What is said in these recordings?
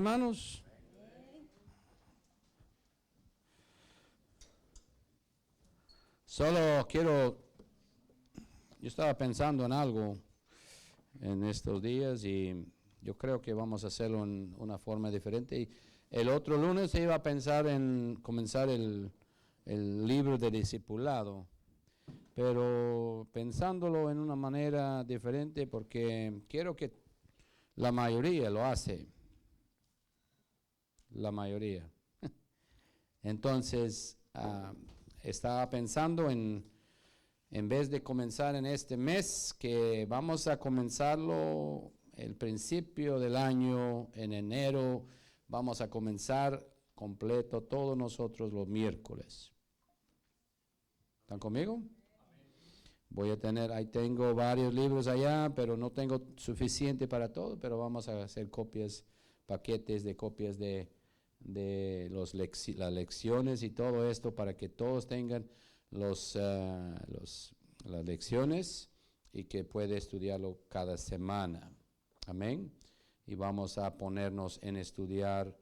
hermanos? Yo estaba pensando en algo en estos días y yo creo que vamos a hacerlo en una forma diferente. Y el otro lunes se iba a pensar en comenzar el libro de discipulado, pero pensándolo en una manera diferente porque quiero que la mayoría lo hace. La mayoría. Entonces, estaba pensando en vez de comenzar en este mes, que vamos a comenzarlo el principio del año, en enero, vamos a comenzar completo todos nosotros los miércoles. ¿Están conmigo? Voy a tener, ahí tengo varios libros allá, pero no tengo suficiente para todo, pero vamos a hacer copias, paquetes de copias de las lecciones y todo esto para que todos tengan las lecciones y que pueda estudiarlo cada semana. Amén. Y vamos a ponernos en estudiar,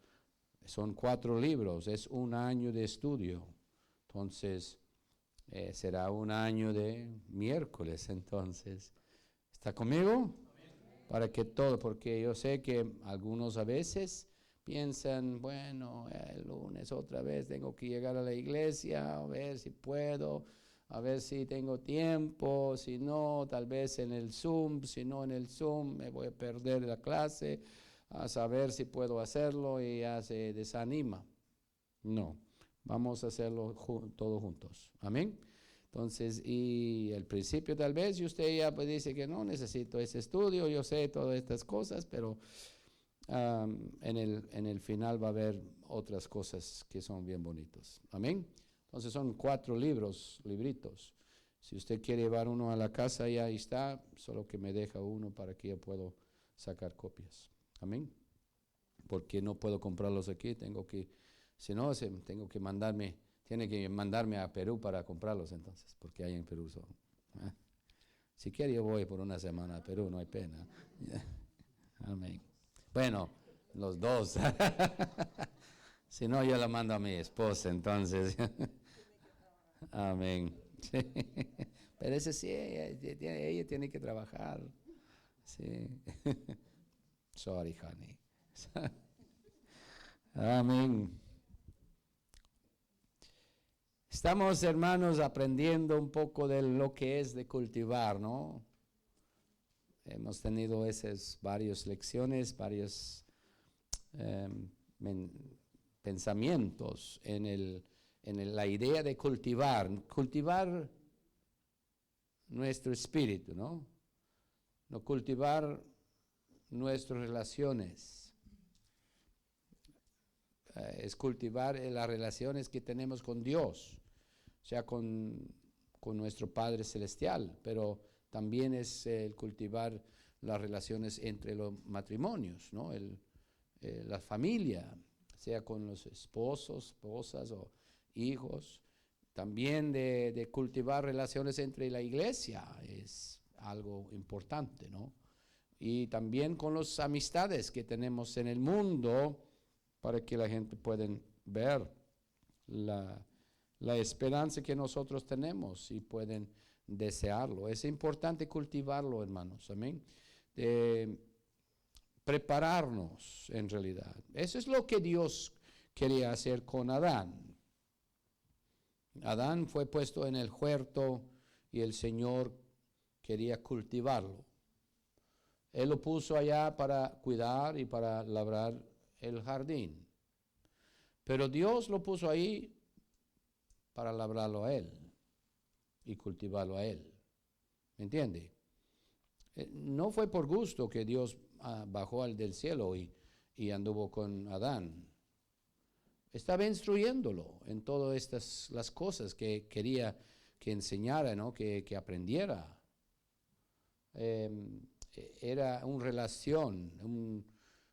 son 4 libros, es un año de estudio. Entonces, será un año de miércoles, entonces. ¿Está conmigo? Amén. Para que todo, porque yo sé que algunos a veces piensan, bueno, el lunes otra vez tengo que llegar a la iglesia, a ver si puedo, a ver si tengo tiempo, si no, tal vez en el Zoom, si no en el Zoom me voy a perder la clase, a saber si puedo hacerlo y ya se desanima. No, vamos a hacerlo todos juntos. Amén. Entonces, y al principio tal vez, y usted ya pues dice que no necesito ese estudio, yo sé todas estas cosas, pero en el final va a haber otras cosas que son bien bonitos. Amén. Entonces son 4 libritos. Si usted quiere llevar uno a la casa, ya ahí está, solo que me deja uno para que yo pueda sacar copias. Amén. Porque no puedo comprarlos aquí, tengo que mandarme a Perú para comprarlos entonces, porque hay en Perú. Si quiere yo voy por una semana a Perú, no hay pena. Amén. Bueno, los dos. Si no, yo la mando a mi esposa, entonces. Amén. Sí. Pero ese sí, ella tiene que trabajar. Sí. Sorry, honey. Amén. Estamos, hermanos, aprendiendo un poco de lo que es de cultivar, ¿no? Hemos tenido esas varias lecciones, varios pensamientos en la idea de cultivar nuestro espíritu, ¿no? No cultivar nuestras relaciones. Es cultivar las relaciones que tenemos con Dios, o sea, con nuestro Padre Celestial, pero también es el cultivar las relaciones entre los matrimonios, ¿no? La familia, sea con los esposas o hijos. También de cultivar relaciones entre la iglesia es algo importante, ¿no? Y también con las amistades que tenemos en el mundo para que la gente pueda ver la esperanza que nosotros tenemos y pueden desearlo. Es importante cultivarlo, hermanos, amén. Prepararnos, en realidad. Eso es lo que Dios quería hacer con Adán. Adán fue puesto en el huerto y el Señor quería cultivarlo. Él lo puso allá para cuidar y para labrar el jardín. Pero Dios lo puso ahí para labrarlo a él y cultivarlo a él. ¿Me entiende? No fue por gusto que Dios bajó al del cielo y anduvo con Adán. Estaba instruyéndolo en todas las cosas que quería que enseñara, ¿no? que aprendiera. Era una relación,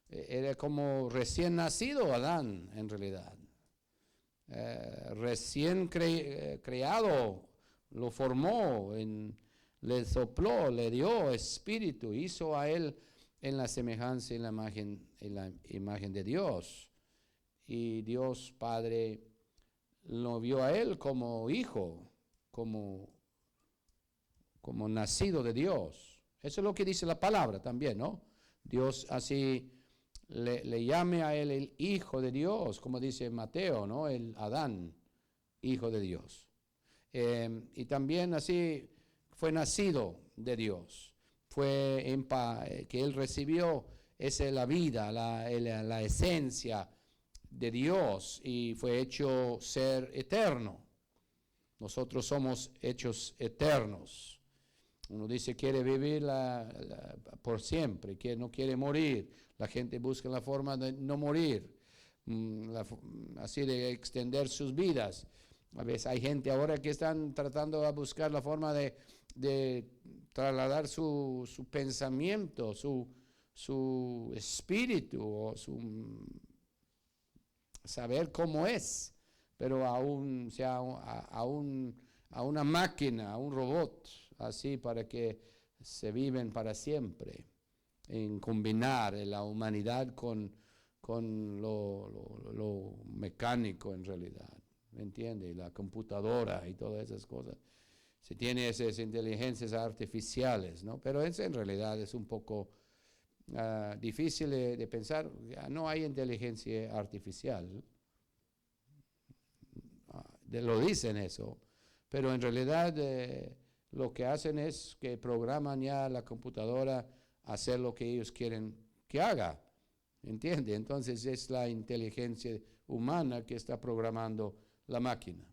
era como recién nacido Adán en realidad. Recién creado, lo formó, le sopló, le dio espíritu, hizo a él en la semejanza y en la imagen de Dios. Y Dios Padre lo vio a él como hijo, como nacido de Dios. Eso es lo que dice la palabra también, ¿no? Dios así le llame a él el hijo de Dios, como dice Mateo, ¿no? El Adán, hijo de Dios. Y también así fue nacido de Dios. Fue que él recibió esa la vida, la esencia de Dios y fue hecho ser eterno. Nosotros somos hechos eternos. Uno dice quiere vivir por siempre, que no quiere morir. La gente busca la forma de no morir, así de extender sus vidas. A veces hay gente ahora que están tratando de buscar la forma de trasladar su pensamiento, su espíritu, o saber cómo es, pero a una máquina, a un robot, así para que se viven para siempre, en combinar la humanidad con lo mecánico en realidad, ¿me entiende? La computadora y todas esas cosas. Se tiene esas inteligencias artificiales, ¿no? Pero eso en realidad es un poco difícil de pensar. No hay inteligencia artificial, lo dicen eso, pero en realidad lo que hacen es que programan ya la computadora a hacer lo que ellos quieren que haga, ¿entiende? Entonces es la inteligencia humana que está programando la máquina.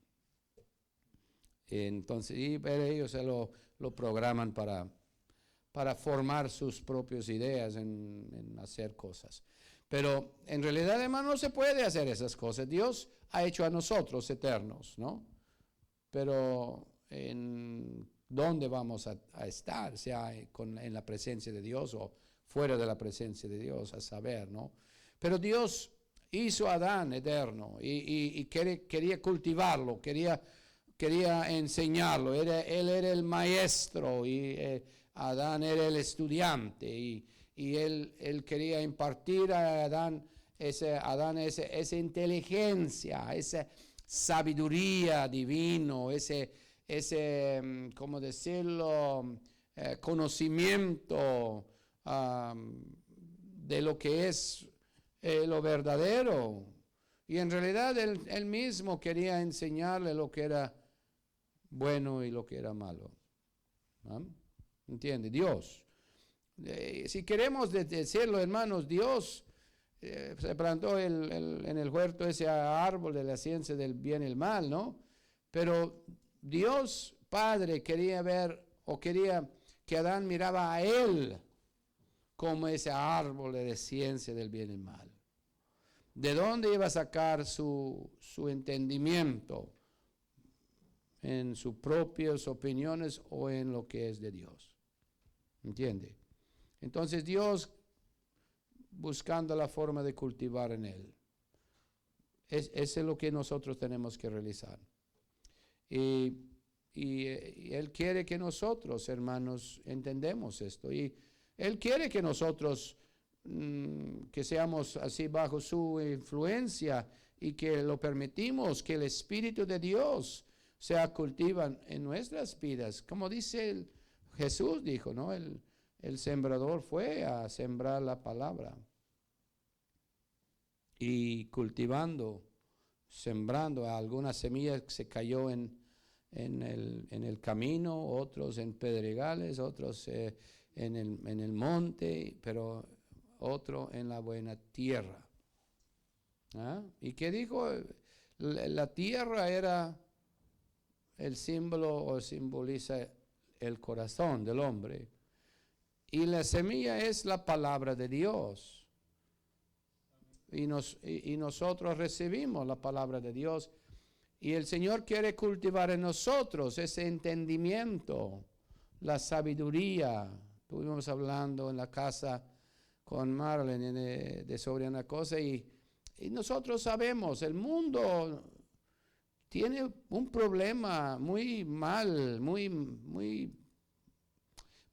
Entonces, pero ellos se lo programan para formar sus propias ideas en hacer cosas. Pero en realidad, hermano, no se puede hacer esas cosas. Dios ha hecho a nosotros eternos, ¿no? Pero ¿en dónde vamos a estar? Sea en la presencia de Dios o fuera de la presencia de Dios, a saber, ¿no? Pero Dios hizo a Adán eterno y quería cultivarlo, quería enseñarlo. Él era el maestro y Adán era el estudiante y él quería impartir a Adán esa inteligencia, esa sabiduría divino, ese ¿cómo decirlo? Conocimiento de lo que es lo verdadero. Y en realidad él mismo quería enseñarle lo que era bueno y lo que era malo. ¿Ah? ¿Entiende? Dios. Si queremos decirlo, hermanos, Dios se plantó en el huerto ese árbol de la ciencia del bien y el mal, ¿no? Pero Dios Padre quería que Adán miraba a él como ese árbol de la ciencia del bien y el mal. ¿De dónde iba a sacar su entendimiento? ¿En sus propias opiniones o en lo que es de Dios? ¿Entiende? Entonces Dios buscando la forma de cultivar en él. Eso es lo que nosotros tenemos que realizar. Y Él quiere que nosotros, hermanos, entendemos esto. Y Él quiere que nosotros, que seamos así bajo su influencia y que lo permitimos, que el Espíritu de Dios sea cultivado en nuestras vidas. Como dice Jesús dijo, ¿no? El sembrador fue a sembrar la palabra. Y cultivando, sembrando, algunas semillas se cayó en el camino, otros en pedregales, otros en el monte, pero otro en la buena tierra. ¿Ah? ¿Y qué dijo? La tierra era el símbolo o simboliza el corazón del hombre. Y la semilla es la palabra de Dios. Y nosotros recibimos la palabra de Dios. Y el Señor quiere cultivar en nosotros ese entendimiento, la sabiduría. Estuvimos hablando en la casa con Marlene sobre una cosa y nosotros sabemos, el mundo tiene un problema muy mal, muy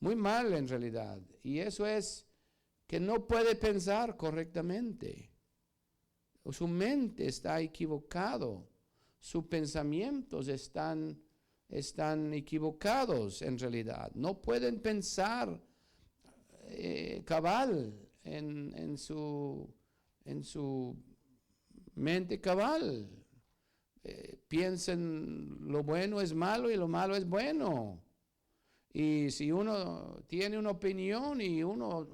mal en realidad. Y eso es que no puede pensar correctamente. Su mente está equivocado. Sus pensamientos están equivocados en realidad. No pueden pensar cabal en su mente cabal. Piensen lo bueno es malo y lo malo es bueno. Y si uno tiene una opinión y uno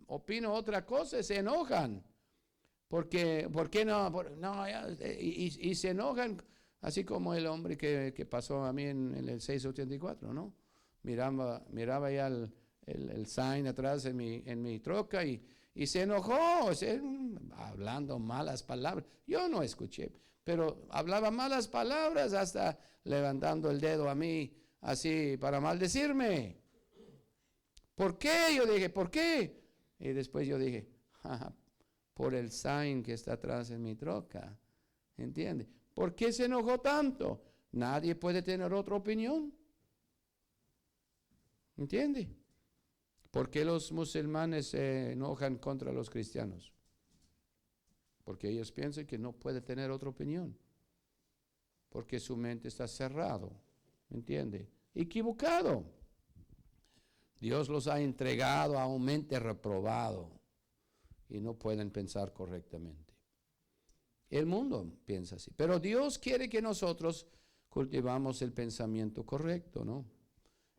opina otra cosa, se enojan. ¿Por qué no? Y se enojan, así como el hombre que pasó a mí en el 684, ¿no? Miraba ya el sign atrás en mi troca y se enojó, hablando malas palabras. Yo no escuché, pero hablaba malas palabras hasta levantando el dedo a mí, así para maldecirme. ¿Por qué? Yo dije, ¿por qué? Y después yo dije, por el sign que está atrás en mi troca. ¿Entiende? ¿Por qué se enojó tanto? Nadie puede tener otra opinión. ¿Entiende? ¿Por qué los musulmanes se enojan contra los cristianos? Porque ellos piensan que no puede tener otra opinión. Porque su mente está cerrado. ¿Entiende? Equivocado. Dios los ha entregado a un mente reprobado y no pueden pensar correctamente. El mundo piensa así, pero Dios quiere que nosotros cultivamos el pensamiento correcto, ¿no?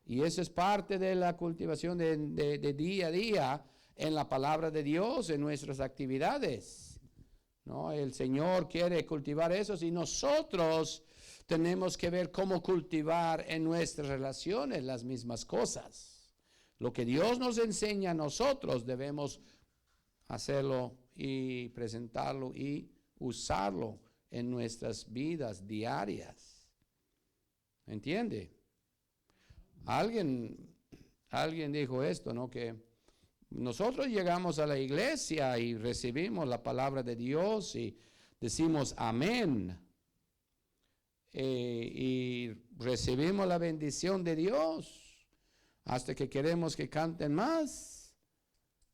Y eso es parte de la cultivación de día a día en la palabra de Dios, en nuestras actividades, ¿no? El Señor quiere cultivar eso y nosotros tenemos que ver cómo cultivar en nuestras relaciones las mismas cosas. Lo que Dios nos enseña a nosotros debemos hacerlo y presentarlo y usarlo en nuestras vidas diarias. ¿Entiende? Alguien dijo esto, ¿no? Que nosotros llegamos a la iglesia y recibimos la palabra de Dios y decimos amén. Y recibimos la bendición de Dios hasta que queremos que canten más.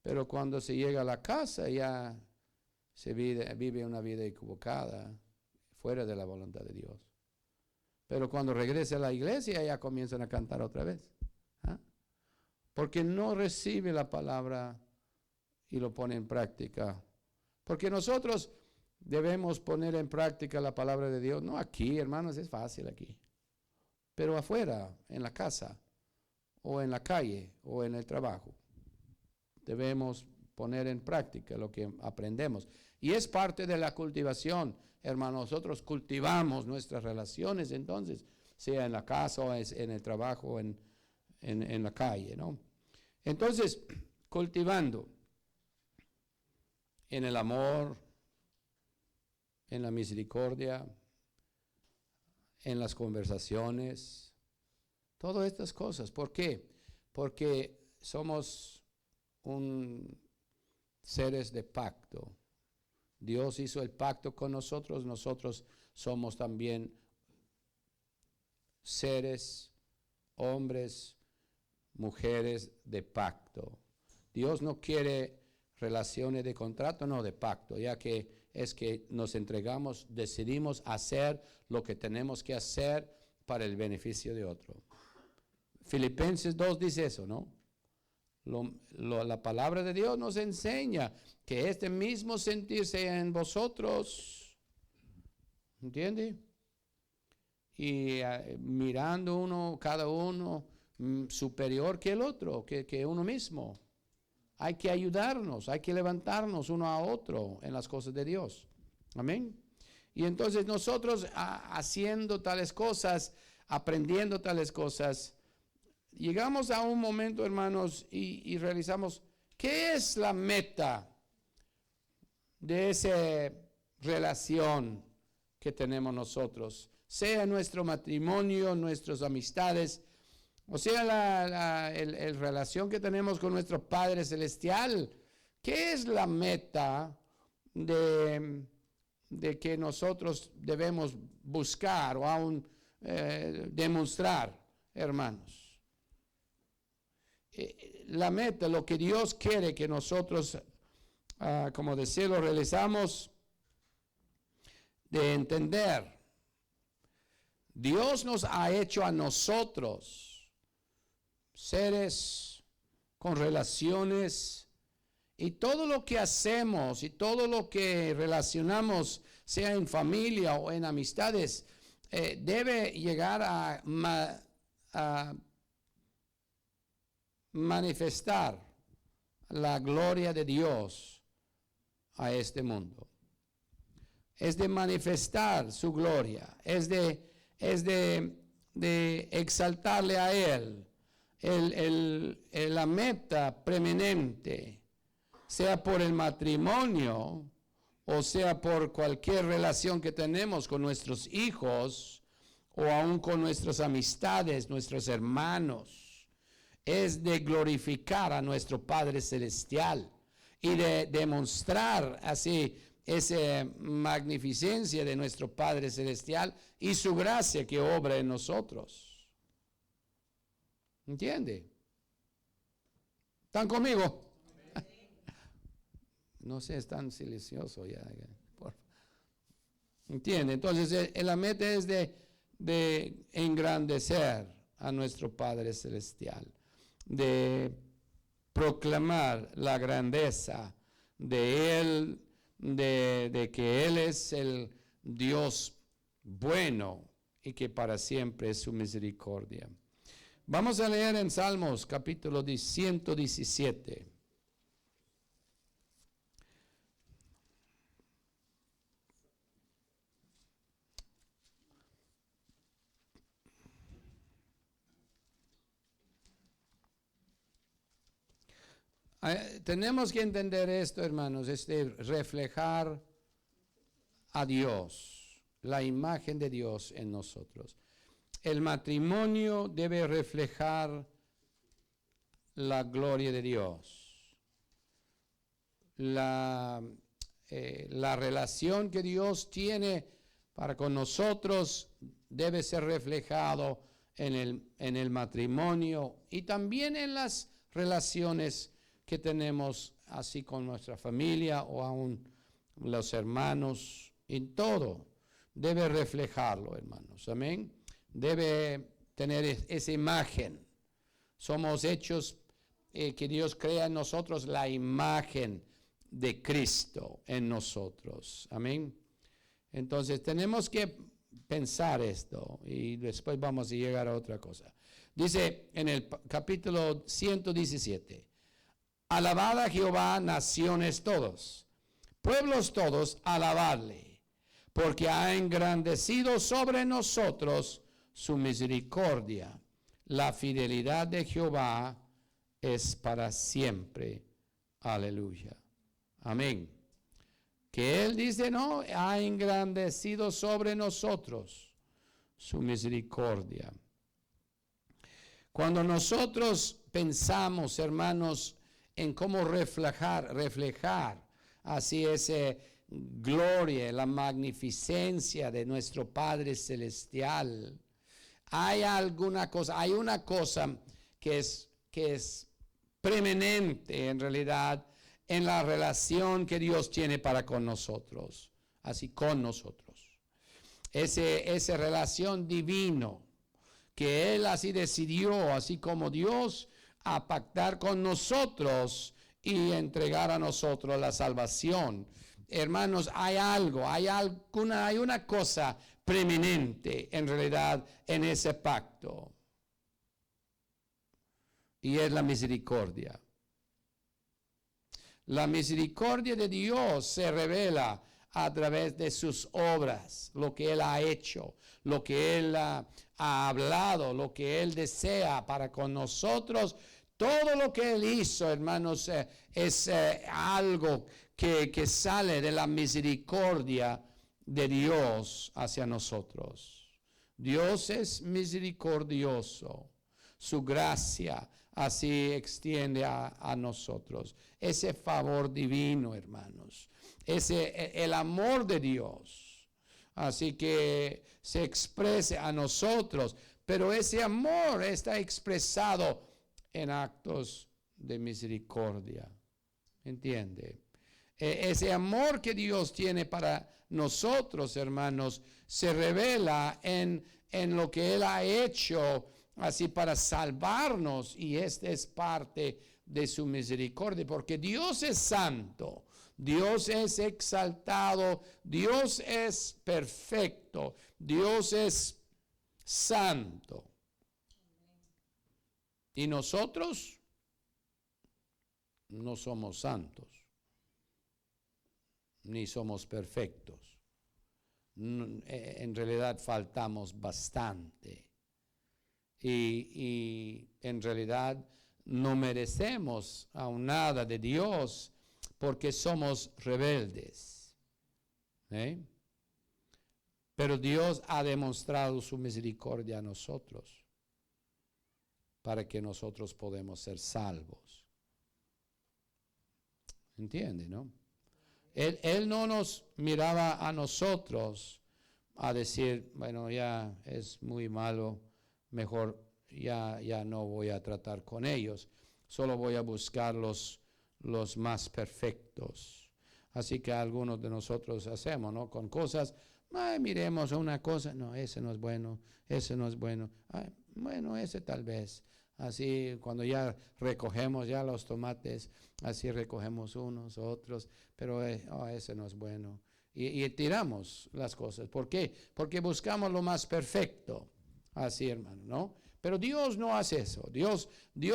Pero cuando se llega a la casa ya se vive una vida equivocada, fuera de la voluntad de Dios. Pero cuando regresa a la iglesia ya comienzan a cantar otra vez. ¿Ah? Porque no recibe la palabra y lo pone en práctica. Porque nosotros debemos poner en práctica la palabra de Dios. No aquí, hermanos, es fácil aquí. Pero afuera, en la casa, o en la calle, o en el trabajo. Debemos poner en práctica lo que aprendemos. Y es parte de la cultivación, hermanos. Nosotros cultivamos nuestras relaciones, entonces, sea en la casa o en el trabajo o en la calle, ¿no? Entonces, cultivando en el amor, en la misericordia, en las conversaciones, todas estas cosas. ¿Por qué? Porque somos seres de pacto. Dios hizo el pacto con nosotros, nosotros somos también seres, hombres, mujeres de pacto. Dios no quiere relaciones de contrato, no de pacto, ya que es que nos entregamos, decidimos hacer lo que tenemos que hacer para el beneficio de otro. Filipenses 2 dice eso, ¿no? La palabra de Dios nos enseña que este mismo sentir sea en vosotros, ¿entiende? Y mirando cada uno superior que el otro, que uno mismo. Hay que ayudarnos, hay que levantarnos uno a otro en las cosas de Dios. Amén. Y entonces nosotros haciendo tales cosas, aprendiendo tales cosas, llegamos a un momento, hermanos, y realizamos, ¿qué es la meta de esa relación que tenemos nosotros? Sea nuestro matrimonio, nuestras amistades, o sea la relación que tenemos con nuestro Padre Celestial. ¿Qué es la meta de que nosotros debemos buscar o aún demostrar, hermanos? la meta, lo que Dios quiere que nosotros, como decirlo, realizamos, de entender. Dios nos ha hecho a nosotros seres con relaciones, y todo lo que hacemos y todo lo que relacionamos, sea en familia o en amistades, debe llegar a manifestar la gloria de Dios a este mundo. Es de manifestar su gloria, es de exaltarle a Él. La meta preeminente, sea por el matrimonio o sea por cualquier relación que tenemos con nuestros hijos o aún con nuestras amistades, nuestros hermanos, es de glorificar a nuestro Padre Celestial y de demostrar así esa magnificencia de nuestro Padre Celestial y su gracia que obra en nosotros. ¿Entiende? ¿Están conmigo? No sé, es tan silencioso ya. ¿Entiende? Entonces, la meta es de engrandecer a nuestro Padre Celestial, de proclamar la grandeza de Él, de que Él es el Dios bueno y que para siempre es su misericordia. Vamos a leer en Salmos capítulo 117. Tenemos que entender esto, hermanos, es de reflejar a Dios, la imagen de Dios en nosotros. El matrimonio debe reflejar la gloria de Dios. La relación que Dios tiene para con nosotros debe ser reflejado en el matrimonio y también en las relaciones que tenemos así con nuestra familia o aún los hermanos, en todo debe reflejarlo, hermanos, amén. Debe tener esa imagen. Somos hechos que Dios crea en nosotros la imagen de Cristo en nosotros, amén. Entonces tenemos que pensar esto y después vamos a llegar a otra cosa. Dice en el capítulo 117, alabad a Jehová, naciones todos, pueblos todos, alabadle, porque ha engrandecido sobre nosotros su misericordia. La fidelidad de Jehová es para siempre. Aleluya. Amén. Que Él dice, no, ha engrandecido sobre nosotros su misericordia. Cuando nosotros pensamos, hermanos, en cómo reflejar así esa gloria, la magnificencia de nuestro Padre Celestial, hay una cosa que es preeminente en realidad en la relación que Dios tiene para con nosotros, así con nosotros. Esa relación divino que Él así decidió, así como Dios, a pactar con nosotros y entregar a nosotros la salvación. Hermanos, hay una cosa preeminente en realidad en ese pacto, y es la misericordia. La misericordia de Dios se revela a través de sus obras, lo que Él ha hecho, lo que Él ha hablado, lo que Él desea para con nosotros. Todo lo que Él hizo, hermanos, es algo que sale de la misericordia de Dios hacia nosotros. Dios es misericordioso. Su gracia así extiende a nosotros. Ese favor divino, hermanos. El amor de Dios. Así que se exprese a nosotros. Pero ese amor está expresado en actos de misericordia. ¿Entiende? Ese amor que Dios tiene para nosotros, hermanos, se revela en lo que Él ha hecho así para salvarnos, y esta es parte de su misericordia, porque Dios es santo, Dios es exaltado, Dios es perfecto, Dios es santo. Y nosotros no somos santos, ni somos perfectos. En realidad faltamos bastante. Y en realidad no merecemos aún nada de Dios porque somos rebeldes. Pero Dios ha demostrado su misericordia a nosotros para que nosotros podamos ser salvos. ¿Entiende, no? Él no nos miraba a nosotros a decir, bueno, ya es muy malo, mejor ya no voy a tratar con ellos, solo voy a buscar los más perfectos. Así que algunos de nosotros hacemos, ¿no? Con cosas, miremos una cosa, no, ese no es bueno, ese no es bueno, bueno, ese tal vez. Así cuando ya recogemos ya los tomates, así recogemos unos, otros, pero ese no es bueno. Y tiramos las cosas. ¿Por qué? Porque buscamos lo más perfecto. Así, hermano, ¿no? Pero Dios no hace eso. Dios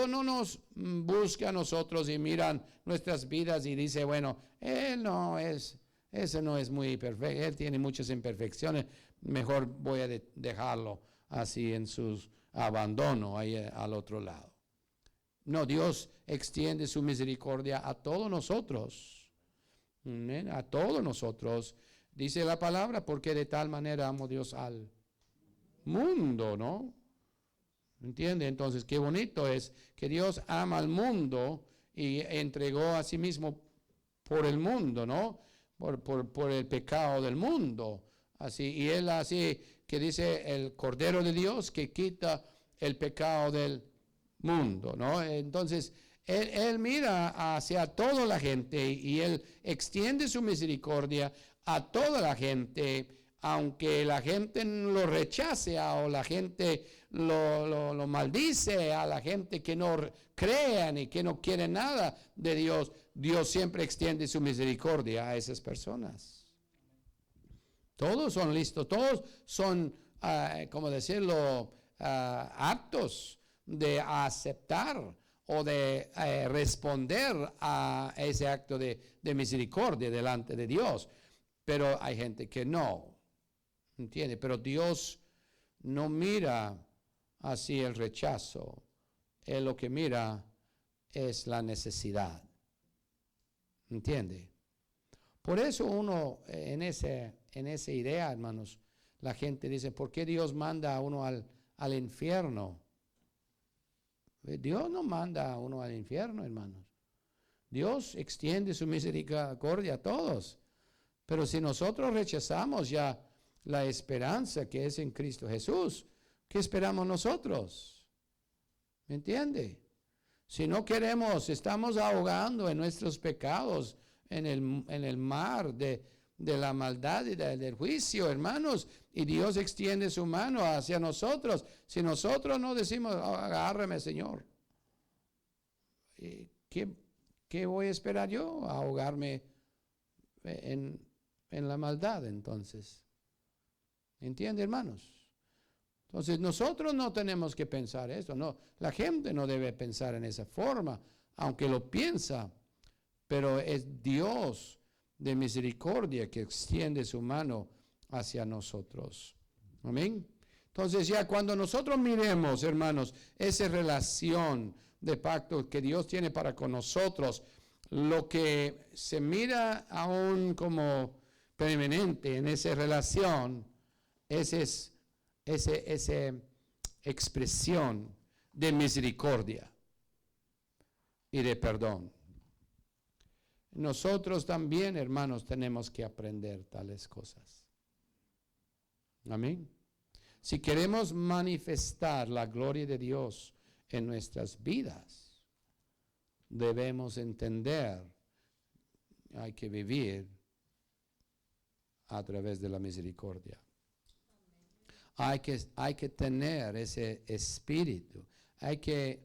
no nos busca a nosotros y miran nuestras vidas y dice, bueno, ese no es muy perfecto, él tiene muchas imperfecciones, mejor voy a dejarlo así en sus abandono ahí al otro lado. No, Dios extiende su misericordia a todos nosotros. A todos nosotros. Dice la palabra, porque de tal manera amó Dios al mundo, ¿no? ¿Entiende? Entonces, qué bonito es que Dios ama al mundo y entregó a sí mismo por el mundo, ¿no? Por el pecado del mundo. Así, y él así que dice el Cordero de Dios que quita el pecado del mundo, ¿no? Entonces, él mira hacia toda la gente y él extiende su misericordia a toda la gente, aunque la gente lo rechace o la gente lo maldice, a la gente que no crean y que no quieren nada de Dios, Dios siempre extiende su misericordia a esas personas. Todos son listos, todos son, ¿cómo decirlo?, aptos de aceptar o de responder a ese acto de misericordia delante de Dios. Pero hay gente que no, ¿entiende? Pero Dios no mira así el rechazo. Él lo que mira es la necesidad. ¿Entiende? Por eso uno, en esa idea, hermanos, la gente dice, ¿por qué Dios manda a uno al infierno? Dios no manda a uno al infierno, hermanos. Dios extiende su misericordia a todos. Pero si nosotros rechazamos ya la esperanza que es en Cristo Jesús, ¿qué esperamos nosotros? ¿Me entiende? Si no queremos, estamos ahogando en nuestros pecados, en el mar de la maldad y del juicio, hermanos, y Dios extiende su mano hacia nosotros. Si nosotros no decimos, agárrame, Señor, ¿qué voy a esperar yo? A ahogarme en la maldad, entonces. ¿Entiende, hermanos? Entonces nosotros no tenemos que pensar eso, no. La gente no debe pensar en esa forma, aunque lo piensa, pero es Dios de misericordia que extiende su mano hacia nosotros. Amén. Entonces ya cuando nosotros miremos, hermanos, esa relación de pacto que Dios tiene para con nosotros, lo que se mira aún como permanente en esa relación es esa expresión de misericordia y de perdón. Nosotros también, hermanos, tenemos que aprender tales cosas. Amén. Si queremos manifestar la gloria de Dios en nuestras vidas. Debemos entender, hay que vivir a través de la misericordia. Hay que tener ese espíritu. Hay que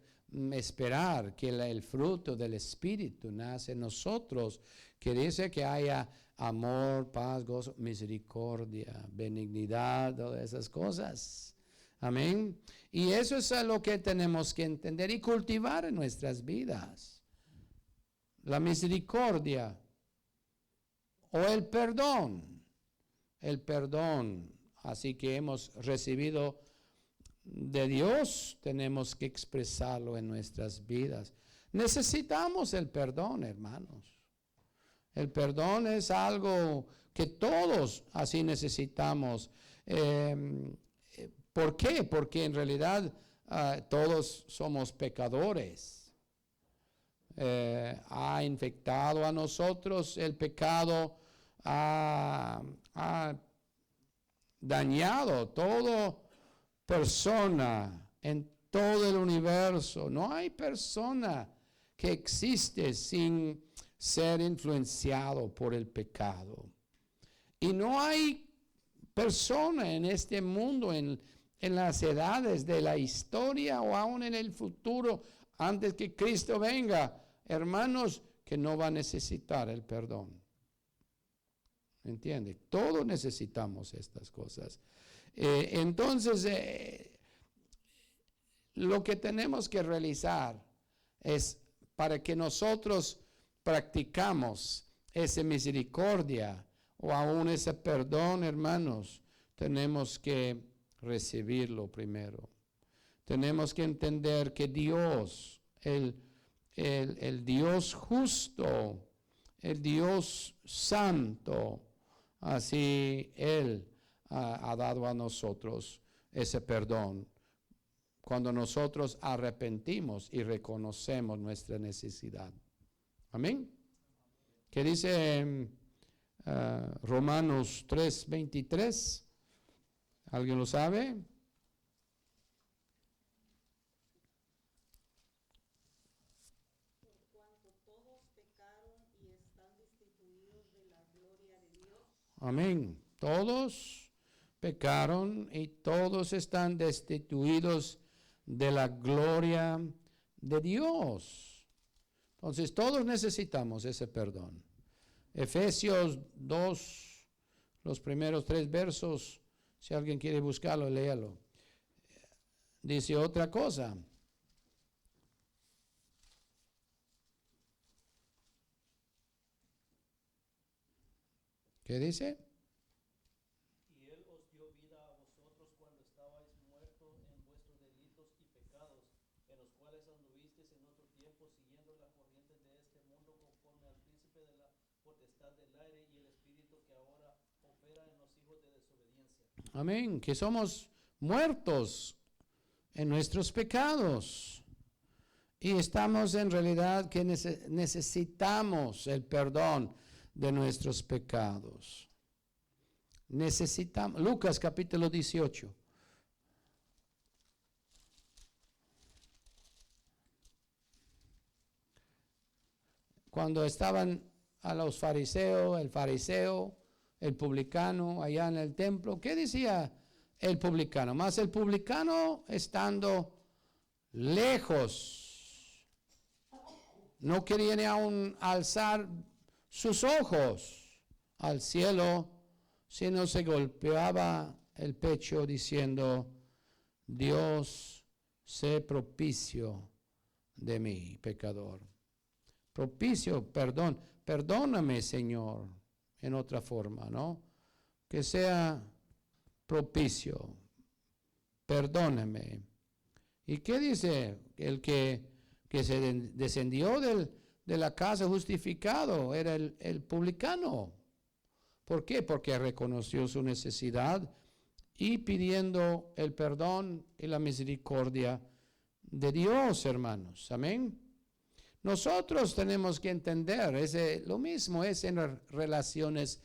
esperar que el fruto del espíritu nace en nosotros, que dice que haya amor, paz, gozo, misericordia, benignidad, todas esas cosas. Amén. Y eso es lo que tenemos que entender y cultivar en nuestras vidas. La misericordia o el perdón. El perdón. Así que hemos recibido de Dios, tenemos que expresarlo en nuestras vidas. Necesitamos el perdón, hermanos. El perdón es algo que todos así necesitamos. ¿Por qué? Porque en realidad todos somos pecadores. Ha infectado a nosotros el pecado, ha dañado toda persona en todo el universo. No hay persona que existe sin ser influenciado por el pecado. Y no hay persona en este mundo, en las edades de la historia o aún en el futuro, antes que Cristo venga, hermanos, que no va a necesitar el perdón. ¿Entiende? Todos necesitamos estas cosas. Entonces, lo que tenemos que realizar es para que nosotros practicamos esa misericordia o aún ese perdón, hermanos, tenemos que recibirlo primero. Tenemos que entender que Dios, el Dios justo, el Dios santo, así Él ha dado a nosotros ese perdón cuando nosotros arrepentimos y reconocemos nuestra necesidad. Amén. ¿Qué dice Romanos 3:23? ¿Alguien lo sabe? Por cuanto todos pecaron y están destituidos de la gloria de Dios. Amén. Todos pecaron y todos están destituidos de la gloria de Dios. Entonces todos necesitamos ese perdón. Efesios 2, los primeros 3 versos, si alguien quiere buscarlo, léalo. Dice otra cosa. ¿Qué dice? Y Él os dio vida a vosotros cuando estabais muertos en vuestros delitos y pecados, en los cuales anduvisteis en otro tiempo siguiendo las corrientes de este mundo conforme al príncipe de la potestad del aire y el espíritu que ahora opera en los hijos de desobediencia. Amén. Que somos muertos en nuestros pecados. Y estamos en realidad que necesitamos el perdón de nuestros pecados. Necesitamos. Lucas capítulo 18. Cuando estaban a los fariseos, el publicano allá en el templo, ¿qué decía el publicano? Más el publicano estando lejos, no querían aún alzar sus ojos al cielo, sino se golpeaba el pecho diciendo: Dios, sé propicio de mí, pecador. Propicio, perdón, perdóname, Señor, en otra forma, ¿no? Que sea propicio, perdóname. ¿Y qué dice? El que se descendió de la casa justificado era el publicano. ¿Por qué? Porque reconoció su necesidad y pidiendo el perdón y la misericordia de Dios, hermanos. Amén. Nosotros tenemos que entender, lo mismo es en las relaciones,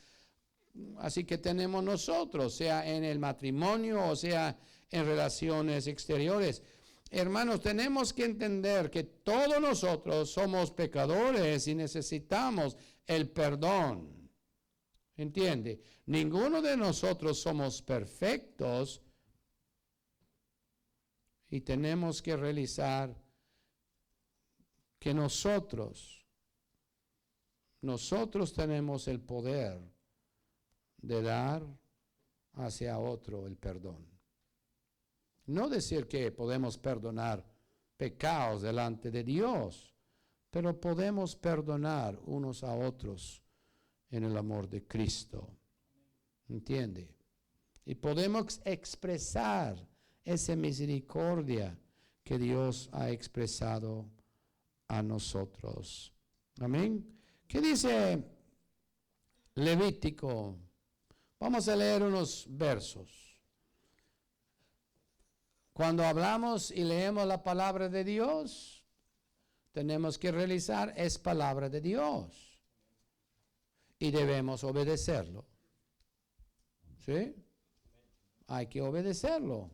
así que tenemos nosotros, sea en el matrimonio o sea en relaciones exteriores. hermanos, tenemos que entender que todos nosotros somos pecadores y necesitamos el perdón. ¿Entiende? Ninguno de nosotros somos perfectos y tenemos que realizar que nosotros tenemos el poder de dar hacia otro el perdón. No decir que podemos perdonar pecados delante de Dios, pero podemos perdonar unos a otros en el amor de Cristo. ¿Entiende? Y podemos expresar esa misericordia que Dios ha expresado a nosotros. Amén. ¿Qué dice Levítico? Vamos a leer unos versos. Cuando hablamos y leemos la palabra de Dios, tenemos que realizar, es palabra de Dios. Y debemos obedecerlo. ¿Sí? Hay que obedecerlo.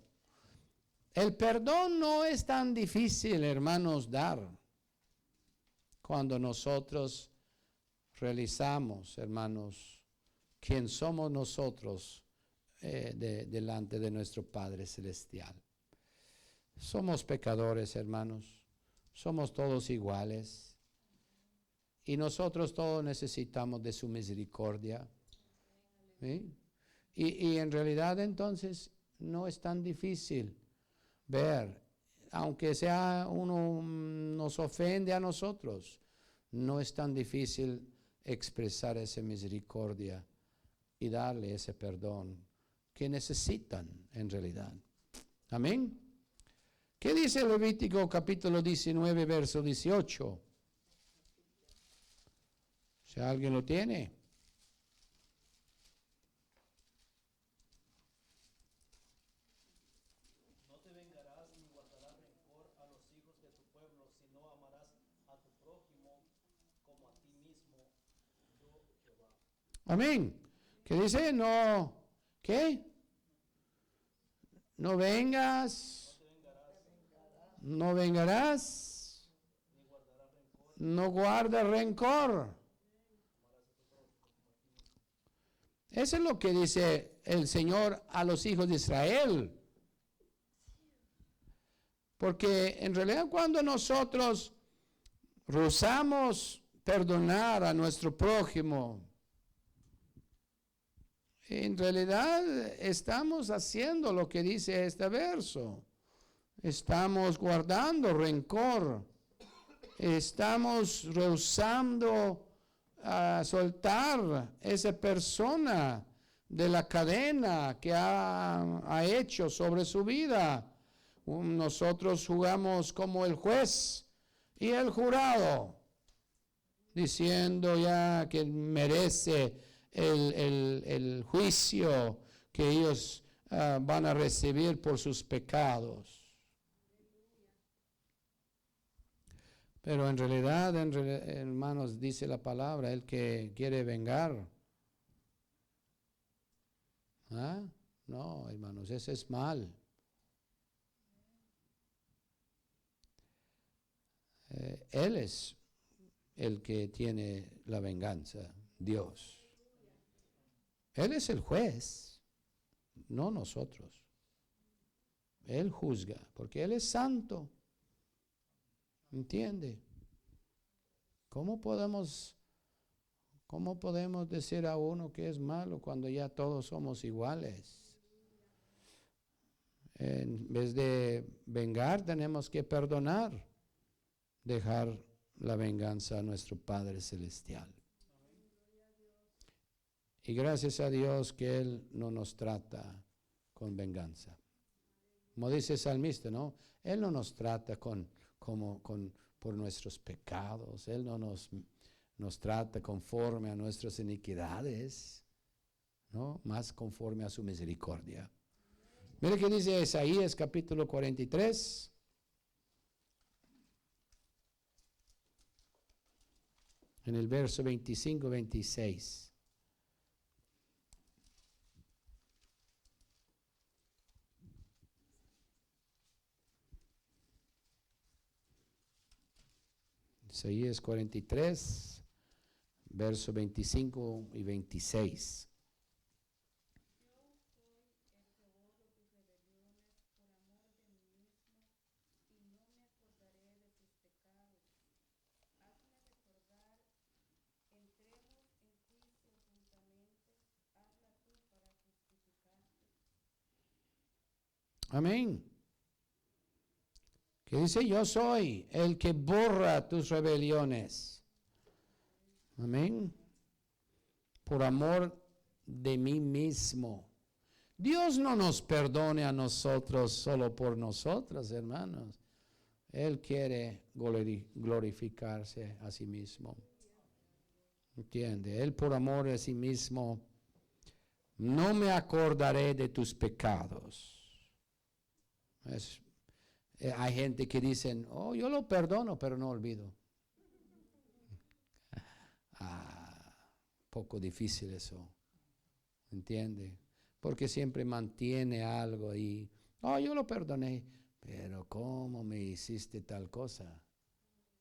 El perdón no es tan difícil, hermanos, dar. Cuando nosotros realizamos, hermanos, quién somos nosotros delante de nuestro Padre Celestial. Somos pecadores, hermanos. Somos todos iguales. Y nosotros todos necesitamos de su misericordia. ¿Sí? Y en realidad entonces no es tan difícil ver, aunque sea uno nos ofende a nosotros, no es tan difícil expresar esa misericordia y darle ese perdón que necesitan en realidad. Amén. ¿Qué dice Levítico capítulo 19, verso 18? Si alguien lo tiene. No te vengarás ni guardarás rencor a los hijos de tu pueblo, sino amarás a tu prójimo como a ti mismo, yo Jehová. Amén. ¿Qué dice? No. ¿Qué? No vengas. No vengarás. No guarda rencor. Eso es lo que dice el Señor a los hijos de Israel. Porque en realidad cuando nosotros rehusamos perdonar a nuestro prójimo, en realidad estamos haciendo lo que dice este verso. Estamos guardando rencor. Estamos rehusando a soltar esa persona de la cadena que ha hecho sobre su vida. Nosotros jugamos como el juez y el jurado, diciendo ya que merece el juicio que ellos van a recibir por sus pecados. Pero en realidad, hermanos, dice la palabra, el que quiere vengar. ¿Ah? No, hermanos, ese es mal. Él es el que tiene la venganza, Dios. Él es el juez, no nosotros. Él juzga, porque Él es santo. ¿Entiende? ¿Cómo podemos decir a uno que es malo cuando ya todos somos iguales? En vez de vengar, tenemos que perdonar, dejar la venganza a nuestro Padre Celestial. Y gracias a Dios que Él no nos trata con venganza. Como dice el salmista, ¿no? Él no nos trata por nuestros pecados. Él no nos trata conforme a nuestras iniquidades, ¿no? Más conforme a su misericordia. Mire que dice Isaías capítulo 43. En el verso 25-26. Isaías 43, verso 25 y 26. Amén. Que dice, yo soy el que borra tus rebeliones. Amén. Por amor de mí mismo. Dios no nos perdone a nosotros solo por nosotros, hermanos. Él quiere glorificarse a sí mismo. ¿Entiende? Él por amor a sí mismo, no me acordaré de tus pecados. Hay gente que dicen, oh, yo lo perdono, pero no olvido. Poco difícil eso. ¿Entiende? Porque siempre mantiene algo ahí. Oh, yo lo perdoné, pero ¿cómo me hiciste tal cosa?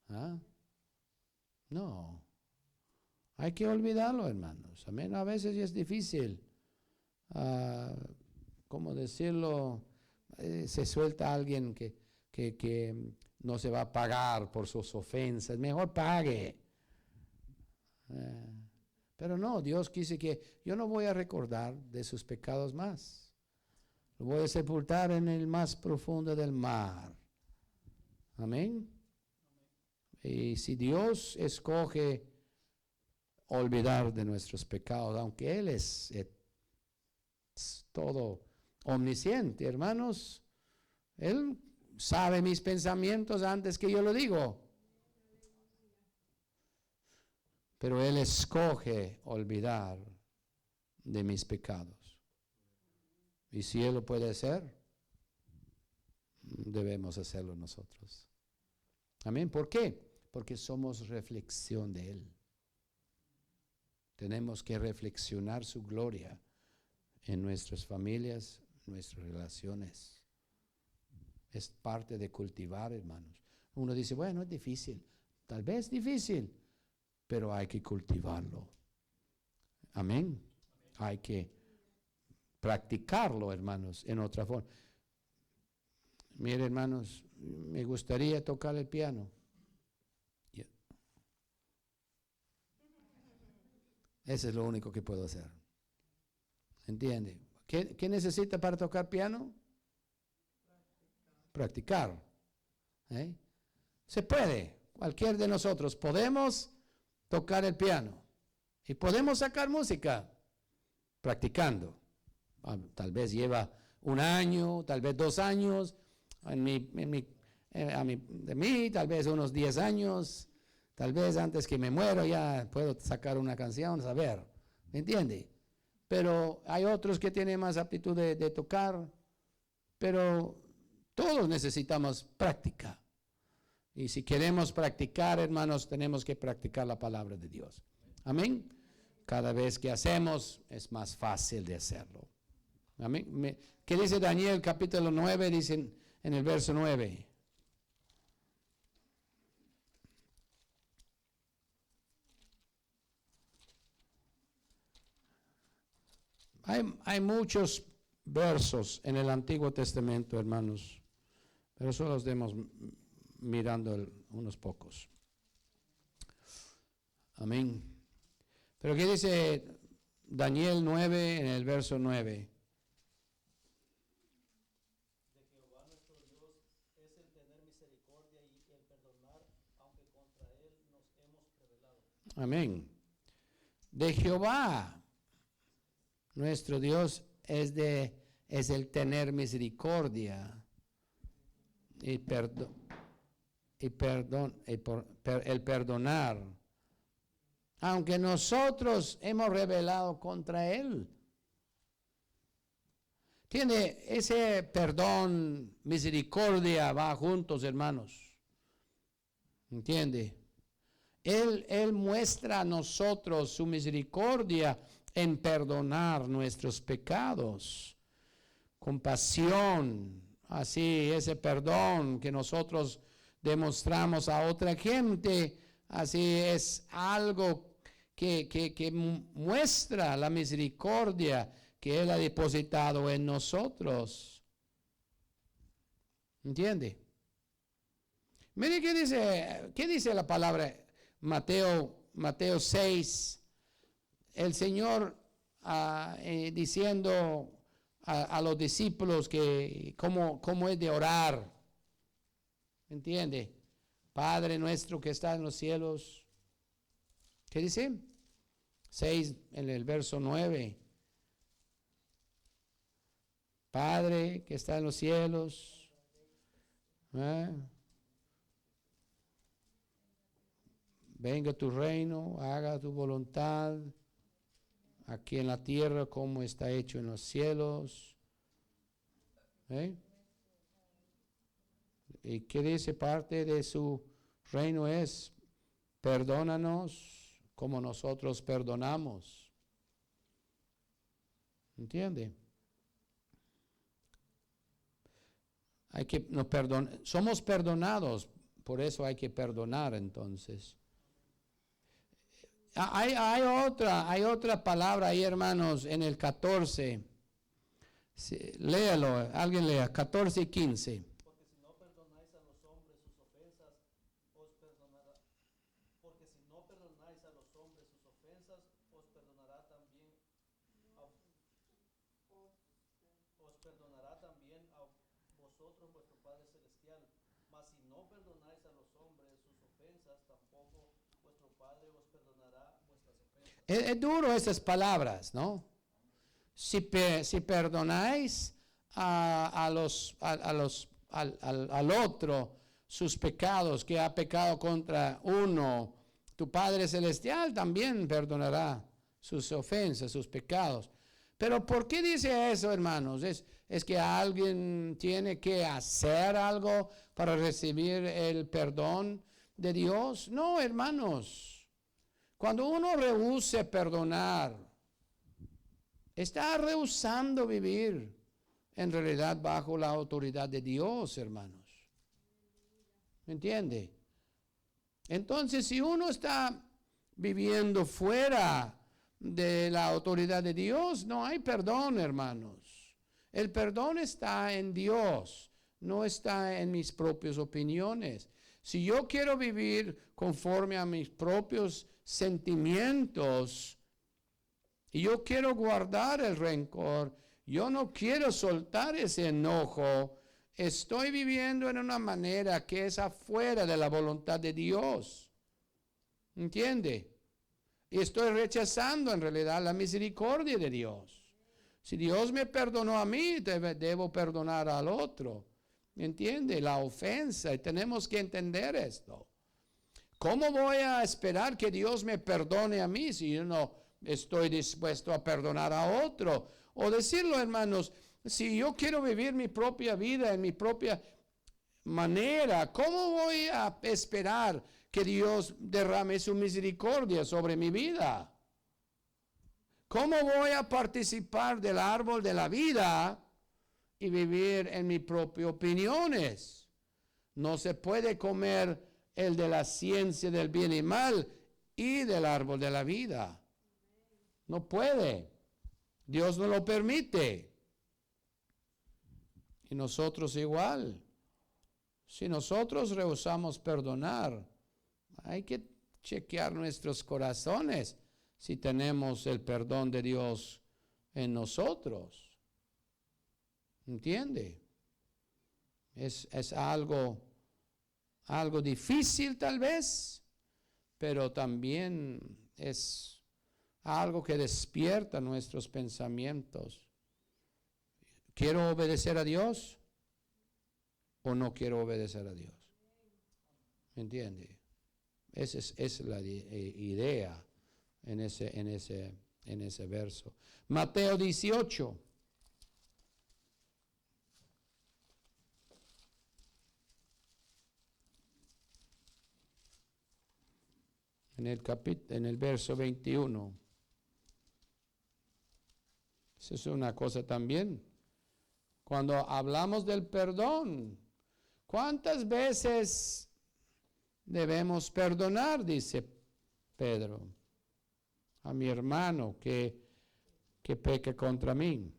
¿Ah? No. Hay que olvidarlo, hermanos. Amén. A veces es difícil. ¿Cómo decirlo? Se suelta a alguien que no se va a pagar por sus ofensas. Mejor pague. Pero no, Dios quiso que yo no voy a recordar de sus pecados más. Lo voy a sepultar en el más profundo del mar. Amén. Y si Dios escoge olvidar de nuestros pecados, aunque Él es todo omnisciente, hermanos, Él sabe mis pensamientos antes que yo lo digo. Pero Él escoge olvidar de mis pecados. Y si Él lo puede hacer, debemos hacerlo nosotros. Amén. ¿Por qué? Porque somos reflexión de Él. Tenemos que reflexionar su gloria en nuestras familias, nuestras relaciones. Es parte de cultivar, hermanos. Uno dice, bueno, es difícil. Tal vez difícil, pero hay que cultivarlo. Amén. Hay que practicarlo, hermanos, en otra forma. Mire, hermanos, me gustaría tocar el piano. Eso es lo único que puedo hacer. ¿Entiende? ¿Qué necesita para tocar piano? Practicar. Se puede. Cualquier de nosotros podemos tocar el piano. Y podemos sacar música practicando. Tal vez lleva 1 año, tal vez 2 años. De mí, tal vez unos 10 años. Tal vez antes que me muero ya puedo sacar una canción, saber. ¿Me entiende? Pero hay otros que tienen más aptitud de tocar. Pero todos necesitamos práctica. Y si queremos practicar, hermanos, tenemos que practicar la palabra de Dios. Amén. Cada vez que hacemos, es más fácil de hacerlo. Amén. ¿Qué dice Daniel capítulo 9? Dice en el verso 9. Hay muchos versos en el Antiguo Testamento, hermanos, pero solo los demos mirando unos pocos. Amén. Pero ¿qué dice Daniel 9 en el verso 9? De Jehová nuestro Dios es el tener misericordia y el perdonar, aunque contra él nos hemos rebelado. Amén. De Jehová nuestro Dios es el tener misericordia y el perdonar, aunque nosotros hemos rebelado contra Él. Tiene ese perdón, misericordia, va juntos, hermanos. ¿Entiende? Él muestra a nosotros su misericordia en perdonar nuestros pecados. Compasión, así ese perdón que nosotros demostramos a otra gente. Así es algo que muestra la misericordia que Él ha depositado en nosotros. ¿Entiende? Mire qué dice la palabra Mateo 6. El Señor diciendo a los discípulos que cómo es de orar. ¿Entiende? Padre nuestro que está en los cielos. ¿Qué dice? 6 en el verso 9. Padre que está en los cielos. Venga tu reino, haga tu voluntad, aquí en la tierra como está hecho en los cielos. ¿Y qué dice? Parte de su reino es, perdónanos como nosotros perdonamos. ¿Entiende? Somos perdonados, por eso hay que perdonar entonces. Hay otra palabra ahí, hermanos, en el 14. Sí, léalo, alguien lea, 14 y 15. Porque si no perdonáis a los hombres sus ofensas, os perdonará. Porque si no perdonáis a los hombres sus ofensas, os perdonará también a vosotros vuestro Padre Celestial. Mas si no perdonáis a los hombres sus ofensas, tampoco vuestro Padre os perdonará vuestras ofensas. Es duro esas palabras, ¿no? Si perdonáis al otro sus pecados, que ha pecado contra uno, tu Padre Celestial también perdonará sus ofensas, sus pecados. Pero ¿por qué dice eso, hermanos? ¿Es que alguien tiene que hacer algo para recibir el perdón de Dios? No, hermanos. Cuando uno rehúsa perdonar, está rehusando vivir en realidad bajo la autoridad de Dios, hermanos. ¿Me entiende? Entonces, si uno está viviendo fuera de la autoridad de Dios, no hay perdón, hermanos. El perdón está en Dios, no está en mis propias opiniones. Si yo quiero vivir conforme a mis propios sentimientos y yo quiero guardar el rencor, yo no quiero soltar ese enojo, estoy viviendo en una manera que es afuera de la voluntad de Dios. ¿Entiende? Y estoy rechazando en realidad la misericordia de Dios. Si Dios me perdonó a mí, debo perdonar al otro. ¿Entiende? La ofensa, y tenemos que entender esto. ¿Cómo voy a esperar que Dios me perdone a mí si yo no estoy dispuesto a perdonar a otro? O decirlo, hermanos, si yo quiero vivir mi propia vida en mi propia manera, ¿cómo voy a esperar que Dios derrame su misericordia sobre mi vida? ¿Cómo voy a participar del árbol de la vida y vivir en mis propias opiniones? No se puede comer el de la ciencia del bien y mal y del árbol de la vida. No puede. Dios no lo permite. Y nosotros igual. Si nosotros rehusamos perdonar, hay que chequear nuestros corazones si tenemos el perdón de Dios en nosotros. ¿Entiende? Es algo difícil tal vez, pero también es algo que despierta nuestros pensamientos. ¿Quiero obedecer a Dios o no quiero obedecer a Dios? ¿Me entiende? Esa es la idea en ese verso. Mateo 18. En el verso 21. Eso es una cosa también. Cuando hablamos del perdón, ¿cuántas veces debemos perdonar, dice Pedro, a mi hermano que peque contra mí.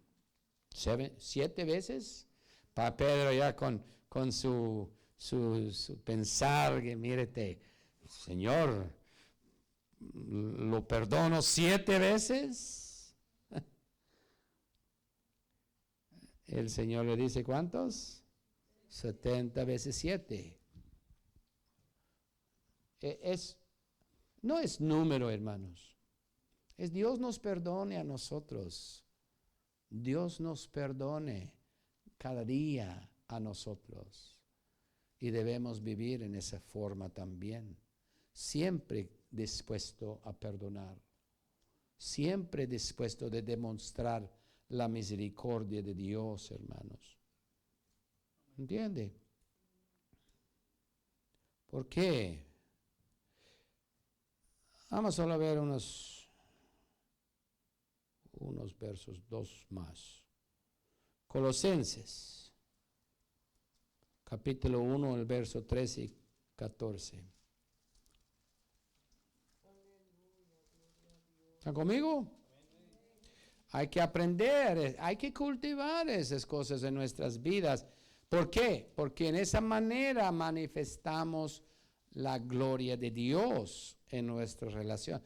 7 veces. Para Pedro ya con su pensar que mírete, Señor, lo perdono 7 veces. El Señor le dice, ¿cuántos? 70 veces 7. No es número, hermanos. Es Dios nos perdone a nosotros. Dios nos perdone cada día a nosotros. Y debemos vivir en esa forma también. Siempre dispuesto a perdonar. Siempre dispuesto de demostrar la misericordia de Dios, hermanos. ¿Entiende? ¿Por qué? Vamos solo a ver unos versos, 2 más. Colosenses, capítulo 1, el verso 13 y 14. ¿Están conmigo? Hay que aprender, hay que cultivar esas cosas en nuestras vidas. ¿Por qué? Porque en esa manera manifestamos la gloria de Dios en nuestra relación.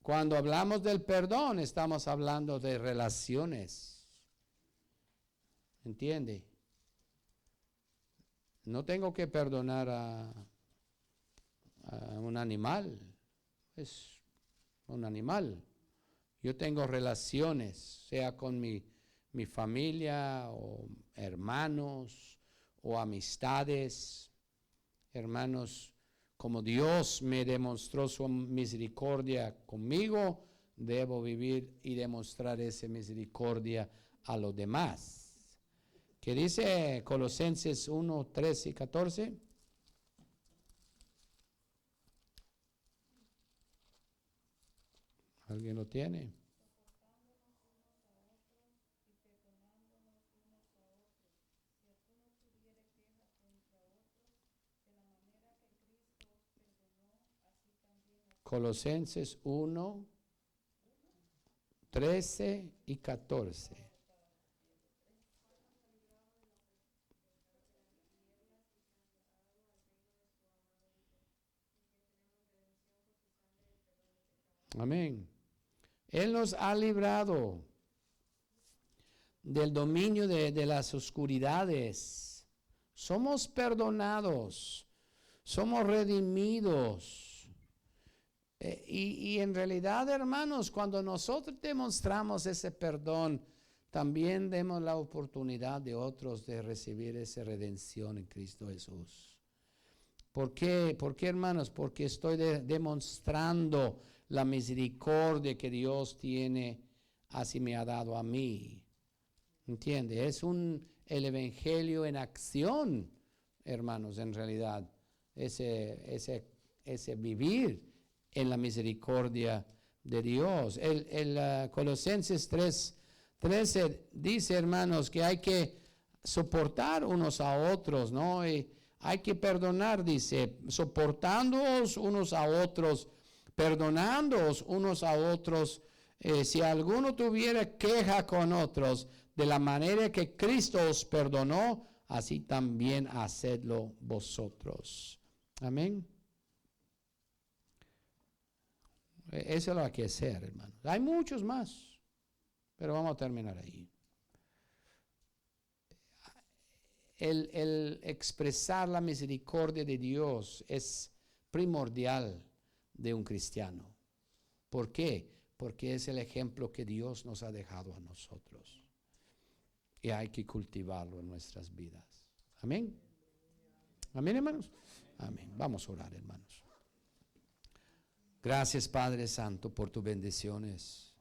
Cuando hablamos del perdón, estamos hablando de relaciones. ¿Entiende? No tengo que perdonar a un animal. Es un animal. Yo tengo relaciones, sea con mi familia o hermanos o amistades. Hermanos, como Dios me demostró su misericordia conmigo, debo vivir y demostrar esa misericordia a los demás. ¿Qué dice Colosenses 1, 13 y 14? ¿Alguien lo tiene? Colosenses 1, 13 y 14. Amén. Él nos ha librado del dominio de las oscuridades. Somos perdonados, somos redimidos. Y en realidad, hermanos, cuando nosotros demostramos ese perdón, también demos la oportunidad de otros de recibir esa redención en Cristo Jesús. ¿Por qué? ¿Por qué, hermanos? Porque estoy demostrando la misericordia que Dios tiene, así me ha dado a mí. ¿Entiende? Es el evangelio en acción, hermanos, en realidad. Ese vivir en la misericordia de Dios. El Colosenses 3:13 dice, hermanos, que hay que soportar unos a otros, ¿no? Y hay que perdonar, dice, soportándoos unos a otros, perdonándoos unos a otros, si alguno tuviera queja con otros, de la manera que Cristo os perdonó, así también hacedlo vosotros. Amén. Eso es lo que hay que hacer, hermanos. Hay muchos más, pero vamos a terminar ahí. El expresar la misericordia de Dios es primordial de un cristiano. ¿Por qué? Porque es el ejemplo que Dios nos ha dejado a nosotros. Y hay que cultivarlo en nuestras vidas. Amén. Amén, hermanos. Amén. Vamos a orar, hermanos. Gracias, Padre Santo, por tus bendiciones.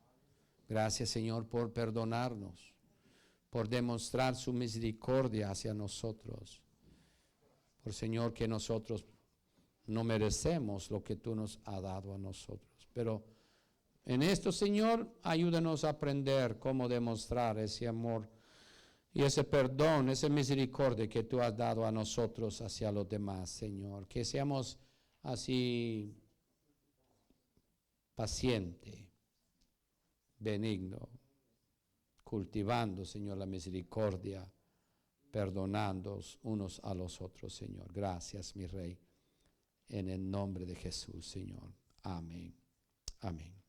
Gracias, Señor, por perdonarnos, por demostrar su misericordia hacia nosotros. Por, Señor, que nosotros no merecemos lo que tú nos has dado a nosotros. Pero en esto, Señor, ayúdanos a aprender cómo demostrar ese amor Y ese perdón, esa misericordia que tú has dado a nosotros hacia los demás, Señor. Que seamos así pacientes, benignos, cultivando, Señor, la misericordia, perdonando unos a los otros, Señor. Gracias, mi Rey. En el nombre de Jesús, Señor. Amén. Amén.